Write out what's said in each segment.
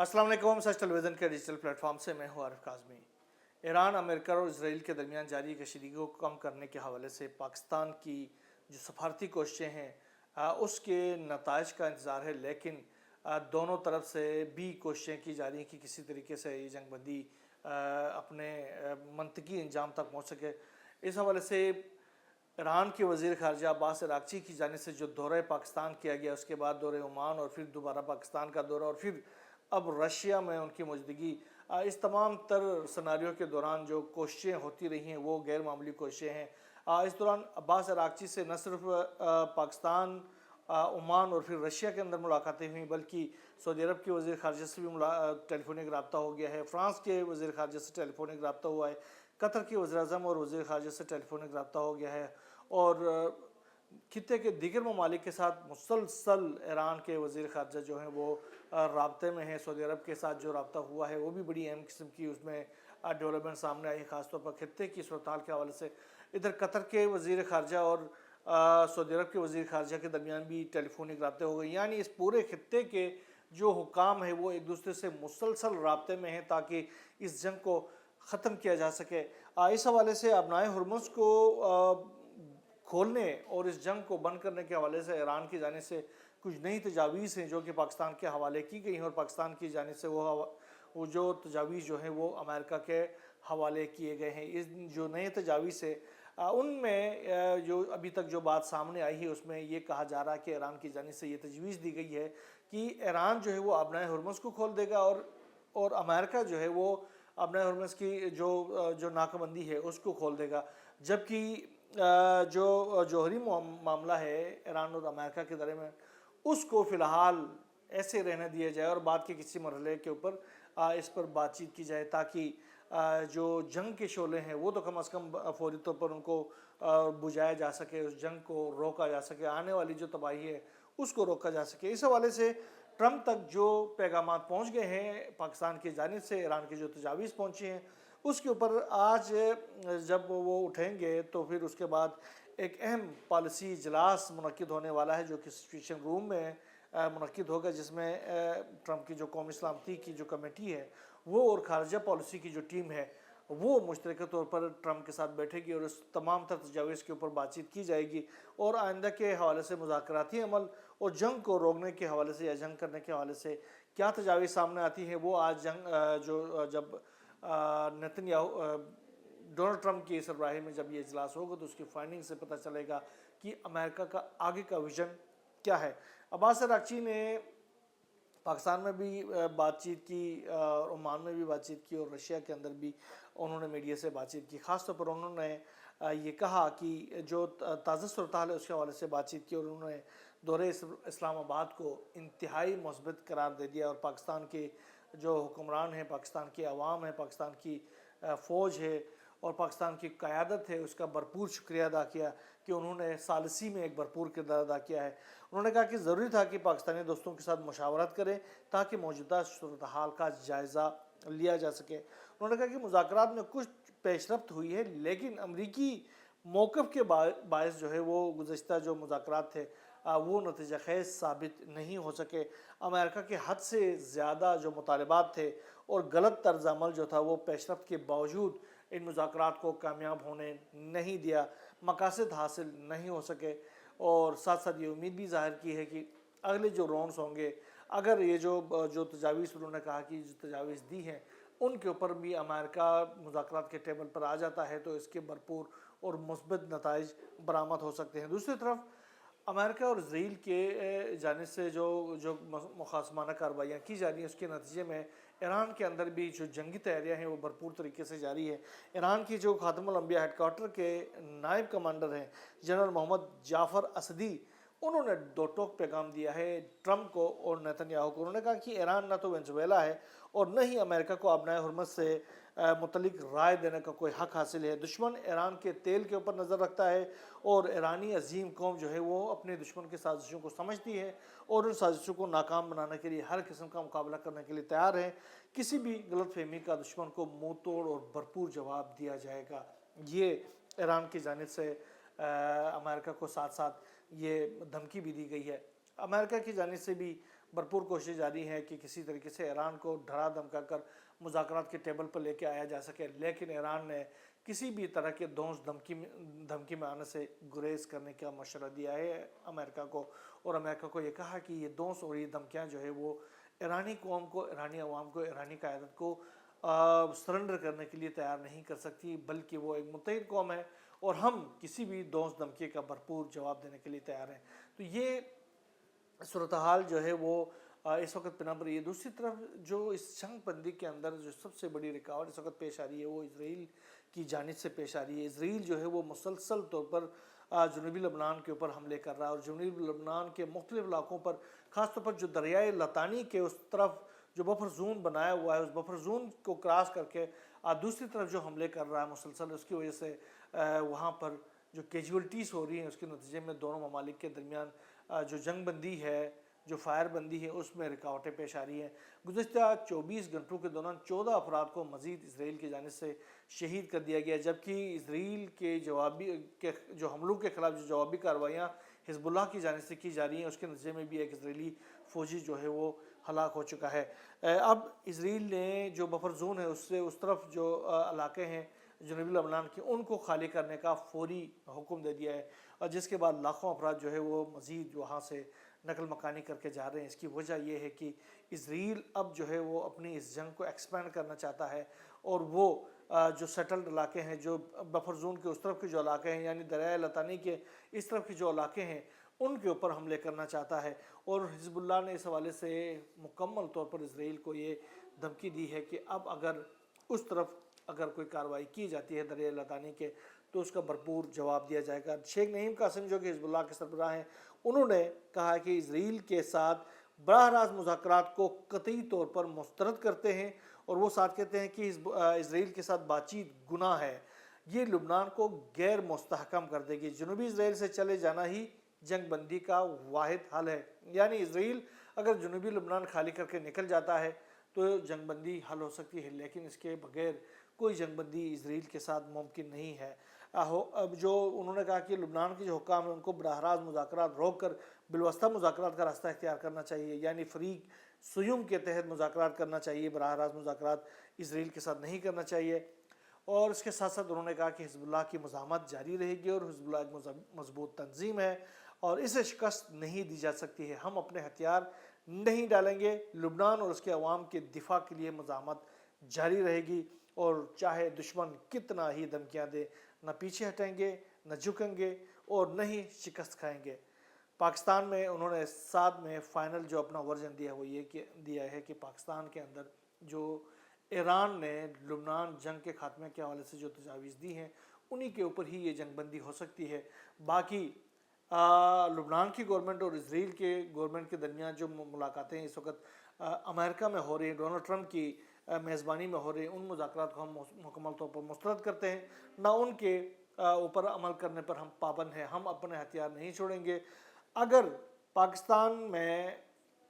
अस्सलाम वालेकुम। सच टेलीविज़न के डिजिटल प्लेटफॉर्म से मैं हूँ आरिफ काज़मी। ईरान, अमेरिका और इसराइल के दरमियान जारी कशीदगी को कम करने के हवाले से पाकिस्तान की जो सफारती कोशिशें हैं उसके नताइज का इंतज़ार है, लेकिन दोनों तरफ से भी कोशिशें की जा रही हैं कि किसी तरीके से ये जंग बंदी अपने मंतकी अंजाम तक पहुँच सके। इस हवाले से ईरान के वज़ीर ख़ारजा अब्बास अराग़ची की जानिब से जो दौरा पाकिस्तान किया गया, उसके बाद दौरे ओमान और फिर दोबारा पाकिस्तान का दौरा और फिर अब रशिया में उनकी मौजूदगी, इस तमाम तर सिनारियों के दौरान जो कोशिशें होती रही हैं वो गैर मामूली कोशिशें हैं। इस दौरान अब्बास अराग़ची से न सिर्फ पाकिस्तान, ओमान और फिर रशिया के अंदर मुलाकातें हुई, बल्कि सऊदी अरब के वज़ीर ख़ारजा से भी टेलीफोनिक रब्ता हो गया है, फ़्रांस के वज़ीर ख़ारजा से टेलीफोनिक रब्ता हुआ है, कतर के वज़ीर-ए-आज़म और वज़ीर ख़ारजा से टेलीफोनिक रब्ता हो गया है और खित्ते के दीगर ममालिक के साथ मुसलसल ईरान के वज़ीर ख़ारजा जो हैं वो राब्ते में हैं। सऊदी अरब के साथ जो रब्ता हुआ है वो भी बड़ी अहम किस्म की उसमें डेवलपमेंट सामने आई है, ख़ासतौर पर खित्ते की सूरत-हाल के हवाले से। इधर कतर के वज़ीर ख़ारजा और सऊदी अरब के वज़ीर ख़ारजा के दरमियान भी टेलीफोनिक रब्ते हो गए, यानी इस पूरे खित्ते के जो हुकाम है वो एक दूसरे से मुसलसल राब्ते में हैं ताकि इस जंग को ख़त्म किया जा सके। इस हवाले से अबनाए हुर्मुज़ को खोलने और इस जंग को बंद करने के हवाले से ईरान की जानिब से कुछ नई तजावीज़ हैं जो कि पाकिस्तान के हवाले की गई हैं और पाकिस्तान की जानिब से वो जो तजावीज़ जो हैं वो अमेरिका के हवाले किए गए हैं। इस जो नए तजावीज़ है उनमें जो अभी तक जो बात सामने आई है उसमें ये कहा जा रहा है कि ईरान की जानिब से ये तजवीज़ दी गई है कि ईरान जो है वो अबनाए हुर्मुज़ को खोल देगा और अमेरिका जो है वो अबनाए हुर्मुज़ की जो नाकाबंदी है उसको खोल देगा। जबकि जो जौहरी मामला है ईरान और अमेरिका के दरमियान उसको फ़िलहाल ऐसे रहने दिया जाए और बाद के किसी मरहले के ऊपर इस पर बातचीत की जाए ताकि जो जंग के शोले हैं वो तो कम से कम फौरी तौर पर उनको बुझाया जा सके, उस जंग को रोका जा सके, आने वाली जो तबाही है उसको रोका जा सके। इस हवाले से ट्रंप तक जो पैगामात पहुँच गए हैं पाकिस्तान की जानिब से, ईरान की जो तजावीज़ पहुँची हैं उसके ऊपर आज जब वो उठेंगे तो फिर उसके बाद एक अहम पॉलिसी इजलास मुनक्किद होने वाला है जो कि सिचुएशन रूम में मुनक्किद होगा, जिसमें ट्रंप की जो कौमी सलामती की जो कमेटी है वो और खारजा पॉलिसी की जो टीम है वो मुश्तरका तौर पर ट्रंप के साथ बैठेगी और उस तमाम तर तजावीज़ के ऊपर बातचीत की जाएगी और आइंदा के हवाले से मुज़ाकराती अमल और जंग को रोकने के हवाले से या जंग करने के हवाले से क्या तजावीज़ सामने आती हैं वो आज जब नेतन्याहू डोनाल्ड ट्रंप की सरबराही में जब ये इजलास होगा तो उसकी फाइंडिंग से पता चलेगा कि अमेरिका का आगे का विजन क्या है। अब्बास अराग़ची ने पाकिस्तान में भी बातचीत की, ओमान में भी बातचीत की और रशिया के अंदर भी उन्होंने मीडिया से बातचीत की। ख़ास तौर पर उन्होंने ये कहा कि जो ताज़ा सूरत-हाल है उसके हवाले से बातचीत की और उन्होंने दौरे इस्लामाबाद को इंतहाई मुस्बत करार दे दिया और पाकिस्तान के जो हुक्मरान हैं, पाकिस्तान की अवाम है, पाकिस्तान की फ़ौज है और पाकिस्तान की क़यादत है उसका भरपूर शुक्रिया अदा किया कि उन्होंने सालसी में एक भरपूर किरदार अदा किया है। उन्होंने कहा कि ज़रूरी था कि पाकिस्तानी दोस्तों के साथ मुशावरत करें ताकि मौजूदा सूरत हाल का जायज़ा लिया जा सके। उन्होंने कहा कि मुज़ाकरात में कुछ पेशरफ्त हुई है, लेकिन अमरीकी मौक़िफ़ के बायस जो है वो गुज़श्ता जो मुज़ाकरात थे वो नतीजा ख़ेज़ साबित नहीं हो सके। अमेरिका के हद से ज़्यादा जो मुतालबात थे और गलत तर्ज़ अमल जो था वो पेशरफ्त के बावजूद इन मुज़ाकरात को कामयाब होने नहीं दिया, मकासद हासिल नहीं हो सके और साथ साथ ये उम्मीद भी ज़ाहिर की है कि अगले जो राउंड्स होंगे, अगर ये जो तजावीज़ उन्होंने कहा कि जो तजावीज़ दी हैं उनके ऊपर भी अमेरिका मुज़ाकरात के टेबल पर आ जाता है तो इसके भरपूर और मुस्बत नताइज बरामद हो सकते हैं। दूसरी तरफ अमेरिका और इसराइल के जानिब से जो मुखासमाना कार्रवाइयाँ की जा रही हैं उसके नतीजे में ईरान के अंदर भी जो जंगी तैयारियाँ हैं वो भरपूर तरीके से जारी है। ईरान की जो खातमुल अंबिया हेडक्वार्टर के नायब कमांडर हैं जनरल मोहम्मद जाफ़र असदी, उन्होंने दो टोक पैगाम दिया है ट्रंप को और नेतन्याहू को। उन्होंने कहा कि ईरान न तो वेनेज़ुएला है और न ही अमेरिका को अबनाए हुर्मुज़ से मुतल्लिक राय देने का कोई हक़ हासिल है। दुश्मन ईरान के तेल के ऊपर नज़र रखता है और ईरानी अजीम कौम जो है वो अपने दुश्मन की साजिशों को समझती है और उन साजिशों को नाकाम बनाने के लिए हर किस्म का मुकाबला करने के लिए तैयार है। किसी भी गलतफहमी का दुश्मन को मुँह तोड़ और भरपूर जवाब दिया जाएगा। ये ईरान की जानिब से अमेरिका को साथ साथ ये धमकी भी दी गई है। अमेरिका की जानिब से भी भरपूर कोशिश जारी हैं कि किसी तरीके से ईरान को डरा धमका कर मुज़ाकरात के टेबल पर लेके आया जा सके, लेकिन ईरान ने किसी भी तरह के धमकी में आने से गुरेज करने का मशवरा दिया है अमेरिका को, और अमेरिका को ये कहा कि ये दोस्त और ये धमकियाँ जो है वो ईरानी कौम को, ईरानी अवाम को, ईरानी क़यादत को सरेंडर करने के लिए तैयार नहीं कर सकती, बल्कि वो एक मुत्तहिद कौम है और हम किसी भी दोस्त धमकी का भरपूर जवाब देने के लिए तैयार हैं। तो ये सूरत हाल जो है वो इस वक्त पिना पर। ये दूसरी तरफ जो इस जंग बंदी के अंदर जो सबसे बड़ी रुकावट इस वक्त पेश आ रही है वो इसराइल की जानिब से पेश आ रही है। इसराइल जो है वो मुसलसल तौर पर जनूबी लबनान के ऊपर हमले कर रहा है और जनूबी लबनान के मुख्तलिफ इलाकों पर, ख़ासतौर पर जो दरियाए लतानी के उस तरफ जो बफर जोन बनाया हुआ है, उस बफर जोन को क्रॉस करके दूसरी तरफ जो हमले कर रहा है मुसलसल, उसकी वजह से वहाँ पर जो कैजुअल्टीज़ हो रही हैं उसके नतीजे में दोनों ममालिक के दरमियान जो जंग बंदी है, जो फायर बंदी है, उसमें रुकावटें पेश आ रही हैं। गुज़िश्ता 24 घंटों के दौरान 14 अफराद को मज़ीद इसराइल की जानिब से शहीद कर दिया गया, जबकि इसराइल के जो हमलों के ख़िलाफ़ जो जवाबी कार्रवाइयाँ हिज़्बुल्लाह की जानिब से की जा रही हैं, उसके नतीजे में भी एक इसराइली फ़ौजी जो है वो हलाक हो चुका है। अब इसराइल ने जो बफर जोन है उससे उस तरफ जो इलाके हैं जनूबी लबनान के, उनको खाली करने का फौरी हुक्म दे दिया है, और जिसके बाद लाखों अफराद जो है वो मज़ीद वहाँ से नकल मकानी करके जा रहे हैं। इसकी वजह यह है कि इसराइल अब जो है वो अपनी इस जंग को एक्सपेंड करना चाहता है, और वो जो सेटल्ड इलाके हैं, जो बफर जोन के उस तरफ के जो इलाके हैं, यानी दरिया लतानी के इस तरफ के जो इलाके हैं, उनके ऊपर हमले करना चाहता है। और हिज़्बुल्लाह ने इस हवाले से मुकम्मल तौर पर इसराइल को ये धमकी दी है कि अब अगर उस तरफ अगर कोई कार्रवाई की जाती है दरिया लतानी के, तो उसका भरपूर जवाब दिया जाएगा। शेख नईम कासिम जो कि हिज़्बुल्लाह के सरबराह हैं, उन्होंने कहा कि इसराइल के साथ बराह रास्त मुज़ाकरात को कतई तौर पर मुस्तरद करते हैं, और वो साथ कहते हैं कि इसराइल के साथ बातचीत गुनाह है, ये लुबनान को गैर मुस्तहकम कर देगी। जनूबी इसराइल से चले जाना ही जंग बंदी का वाहिद हल है, यानी इसराइल अगर जनूबी लुबनान खाली करके निकल जाता है तो जंग बंदी हल हो सकती है, लेकिन इसके बगैर कोई जंग बंदी इसराइल के साथ मुमकिन नहीं है। अब जो उन्होंने कहा कि लुबनान के जो हुक्काम हैं उनको बराह रास्त मुज़ाकरात रोक कर बिलवस्ता मुज़ाकरात का रास्ता इख्तियार करना चाहिए, यानी फ़रीक सुयुम के तहत मुज़ाकरात करना चाहिए, बराह रास्त मुज़ाकरात इसराइल के साथ नहीं करना चाहिए। और इसके साथ साथ उन्होंने कहा कि हिज़्बुल्लाह की मज़ामत जारी रहेगी, और हिज़्बुल्लाह एक मज़बूत तंजीम है और इसे शिकस्त नहीं दी जा सकती है। हम अपने हथियार नहीं डालेंगे, लुबनान और उसके अवाम के दिफा के लिए मज़ामत जारी रहेगी, और चाहे दुश्मन कितना ही धमकियाँ दे, न पीछे हटेंगे, न झुकेंगे और न ही शिकस्त खाएंगे। पाकिस्तान में उन्होंने साथ में फ़ाइनल जो अपना वर्जन दिया वो ये दिया है कि पाकिस्तान के अंदर जो ईरान ने लुबनान जंग के खात्मे के हवाले से जो तजावीज़ दी हैं, उन्हीं के ऊपर ही ये जंग बंदी हो सकती है। बाकी लुबनान की गवर्नमेंट और इसराइल के गवर्नमेंट के दरमियान जो मुलाकातें इस वक्त अमेरिका में हो रही हैं, डोनाल्ड ट्रंप की मेज़बानी में हो रही हैं, उन मुज़ाकरात को हम मुकम्मल तौर पर मुस्तरद करते हैं, ना उनके ऊपर अमल करने पर हम पाबंद हैं। हम अपने हथियार नहीं छोड़ेंगे। अगर पाकिस्तान में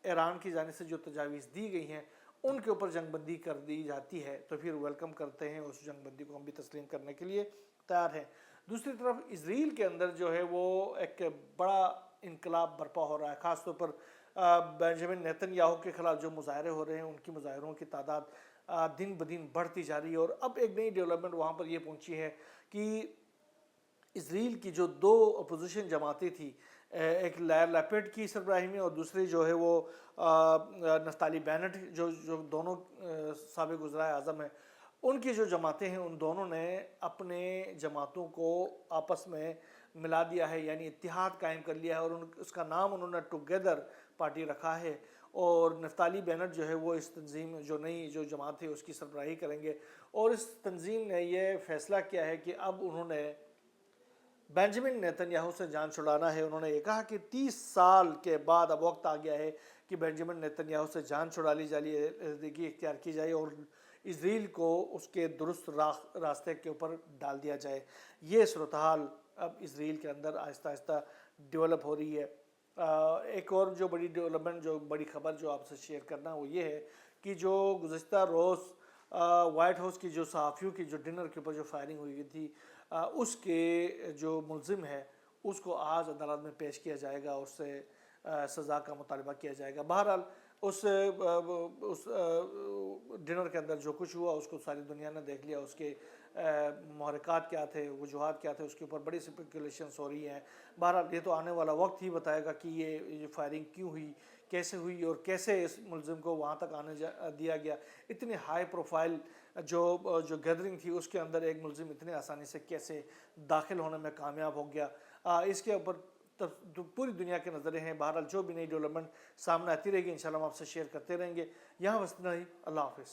ईरान की जानिब से जो तजावीज़ दी गई हैं उनके ऊपर जंग बंदी कर दी जाती है तो फिर वेलकम करते हैं, उस जंग बंदी को हम भी तस्लीम करने के लिए तैयार हैं। दूसरी तरफ इसराइल के अंदर जो है वो एक बड़ा इनकलाब बर्पा हो रहा है, ख़ासतौर पर बेंजामिन नेतन्याहू के ख़िलाफ़ जो मुजाहरे हो रहे हैं, उनकी मुजाहरों की तादाद दिन ब दिन बढ़ती जा रही है। और अब एक नई डेवलपमेंट वहाँ पर ये पहुँची है कि इसराइल की जो दो अपोजिशन जमातें थी, एक यार लैपिड की सरबराही में और दूसरी जो है वो नफ्ताली बेनेट जो दोनों साबिक़ वज़ीर आज़म हैं, उनकी जो जमातें हैं उन दोनों ने अपने जमातों को आपस में मिला दिया है, यानी इत्तिहाद कायम कर लिया है, और उसका नाम उन्होंने टुगेदर पार्टी रखा है। और नफ्ताली बेनेट जो है वो इस तंजीम जो नई जो जमात है उसकी सरबराही करेंगे। और इस तंजीम ने यह फ़ैसला किया है कि अब उन्होंने बेंजामिन नेतन्याहू से जान छुड़ाना है। उन्होंने ये कहा कि 30 साल के बाद अब वक्त आ गया है कि बेंजामिन नेतन्याहू से जान छुड़ा ली जाए, ज़िंदगी इख्तियार की जाए और इसराइल को उसके दुरुस्त रास्ते के ऊपर डाल दिया जाए। ये सूरत हाल अब इसराइल के अंदर आहिस्ता आहिस्ता डेवलप हो रही है। एक और जो बड़ी डेवलपमेंट, जो बड़ी खबर जो आपसे शेयर करना वो ये है कि जो गुज़श्ता रोज़ वाइट हाउस की जो सहाफ़ियों की जो डिनर के ऊपर जो फायरिंग हुई थी, उसके जो मुलजिम है उसको आज अदालत में पेश किया जाएगा। उससे سزا کا مطالبہ کیا جائے گا۔ بہرحال اس ڈنر کے اندر جو کچھ ہوا اس کو ساری دنیا نے دیکھ لیا، اس کے محرکات کیا تھے، وجوہات کیا تھے، اس کے اوپر بڑی سپیکولیشنز ہو رہی ہیں۔ بہرحال یہ تو آنے والا وقت ہی بتائے گا کہ یہ فائرنگ کیوں ہوئی، کیسے ہوئی، اور کیسے اس ملزم کو وہاں تک آنے دیا گیا۔ اتنی ہائی پروفائل جو گیدرنگ تھی اس کے اندر ایک ملزم اتنے آسانی سے کیسے داخل ہونے میں کامیاب ہو گیا، اس کے اوپر پوری دنیا کے نظریں ہیں۔ بہرحال جو بھی نئی ڈیولپمنٹ سامنے آتی رہے گی انشاءاللہ ہم آپ سے شیئر کرتے رہیں گے۔ یہاں بس اتنا ہی، اللہ حافظ۔